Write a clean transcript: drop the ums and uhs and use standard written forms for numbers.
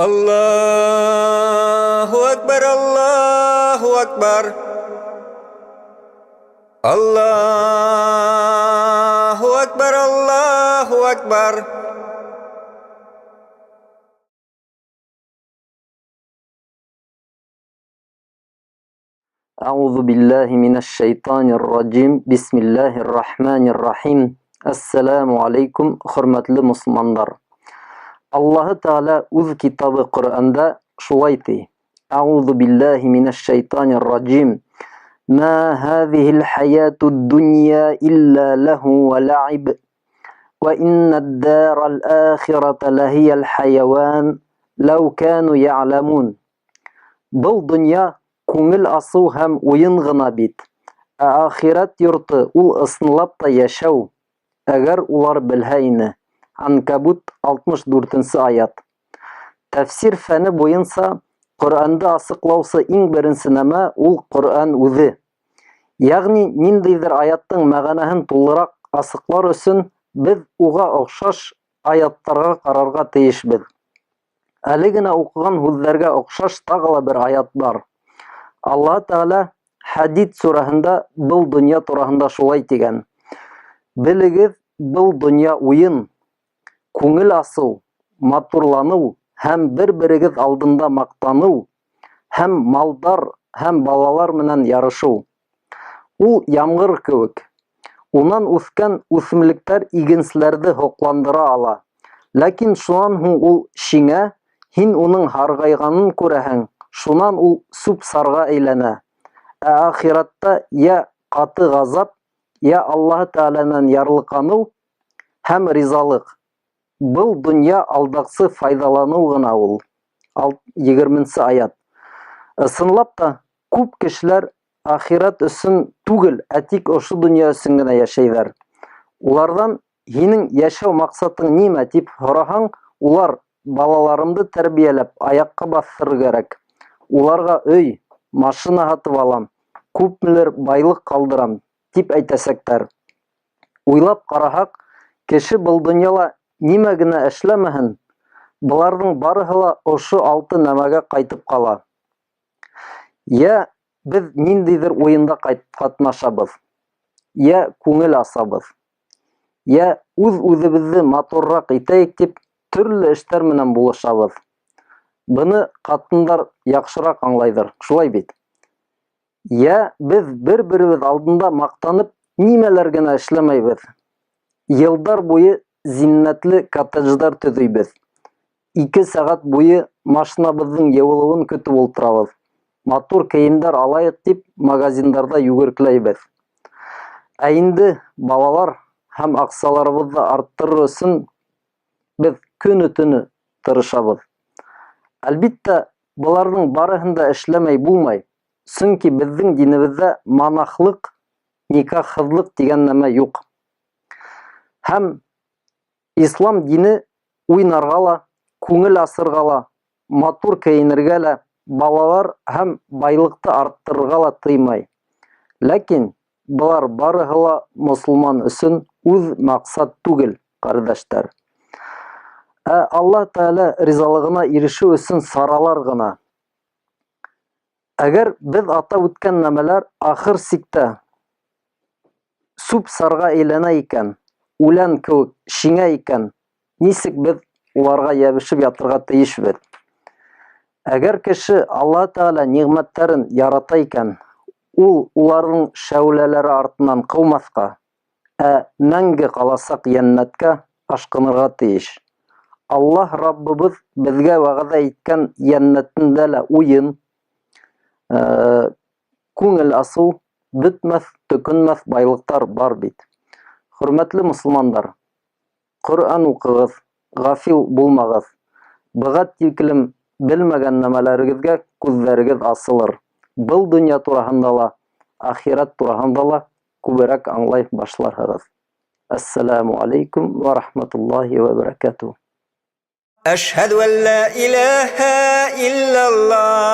Allahu Akbar, Allahu Akbar. Allahu Akbar, Allahu Akbar. A'udzu billahi mineşşeytanir racim. Bismillahirrahmanirrahim. Assalamu alaykum hurmatli musulmonlar. Alloh taala o'z kitobi Qur'onda shulay deydi. A'udzu billahi mineşşeytanir racim. Ma hadihil hayatud dunya illa lahu ve la'ib. Ve inned daral ahirete lahiyel hayavan law kanu ya'lamun. Bu dünya көңіл асу һәм уйын гына бит. Ахират йорты ул ысынлап та яшәү. Әгәр улар белһә ине. Анкабут 64-нче аят. Тәфсир фәне буенча Коръәнда асыклаучы иң беренче нәмә ул Коръән үзе. Ягъни ниндидер аяттың мәгънәһен тулырак асыклар өчен без уга охшаш аяттарга карарга тиешбез. Әле генә укыган сүзләргә охшаш тагы бер аят бар. Аллаһ Таала Хадид сураһында был дөнья турында шулай дигән. Белегез, был дөнья уен, күңел асу, матурлану һәм бер-берегез алдында мактану һәм малдар һәм балалар менән ярышу. Ул яңгыр кебек. Унан үскән үсемлектәр игенчеләрне хокландыра ала. Ләкин шуннан һуң ул шиңә, һин уның харгайганын күрәһең. Шунан ул суп сарга әйләнә. Ахиратта я каты газап, я Аллаһ Тааланан ярлыкану һәм ризалык. Был дөнья алдаксы файдалану гына ул. 20-нче аят. Ысынлап та күп кешеләр ахират өчен түгел, тик ошо дөнья өчен генә яшәйләр. Улардан һинең яшәү максатың нимә дип сораһаң, улар балаларымды тәрбияләп аякка басырга кирәк. Уларга өй, машина һатып алам, күпмелер байлык калдырам дип әйтәсәктәр. Уйлап караһак, кеше был дөньяла нимә генә эшләмәһен, буларның барыһы ла ошо алты нәмәгә кайтып кала. Я без ниндидер уенда катнашабыз. Я күңел асабыз. Я үз-үзебезне матуррак итәйек дип төрле эшләр менән булышабыз. Быны катындар яхшырак аңлайдыр, шулай бит. Я без бер-беребез алдында мактанып нимәләр генә эшләмәйбез. Елдар буе зиннәтле коттедждар төзибез. 2 сәгать буе машинабызның явылуын көтеп ултырабыз. Матур киемнәр алайык дип магазиннарда йөгеркләйбез. Ә инде балалар һәм аксаларыбызны арттырыр өчен без көне-төне тырышабыз. Әлбиттә, буларның барыһын да эшләмәй булмай. Чөнки безнең динебездә монахлык, никахһызлык дигән нәмә юк. Һәм ислам дине уйнарга ла, күңел асырга ла, матур киенергә ла, балалар һәм байлыкты арттырырга ла тыймай. Ләкин булар барыһы ла мусулман өчен үз максат түгел, кардәшләр. Аллаһ Таала ризалыгына ирешү өчен саралар гына. Әгәр без атап үткән нәмәләр ахыр сиктә суп сарга әйләнә икән, үлән кебек шиңә икән, нисек без уларга ябышып ятырга тиешбез? Әгәр кеше Аллаһ Таала ниғмәтләрен ярата икән, ул уларның шәүләләре артыннан кылмаска, мәңге каласак җәннәткә ашкынырга тиеш. Аллаһ Раббыбыз безгә вәгъдә иткән җәннәтендә лә уен, күңел асу, бетмәс, төкенмәс байлыктар бар бит. Хөрмәтле мусулмандар, Коръән укыгыз, гафил булмагыз. Быга тикелем белмәгән нәмәләрегезгә күзләрегез асылыр. Был дөнья турында ла, ахират турында ла күбрәк аңлай башларһығыз. Ассаламу алейкум ва рахматуллахи ва баракатух. أشهد أن لا إله إلا الله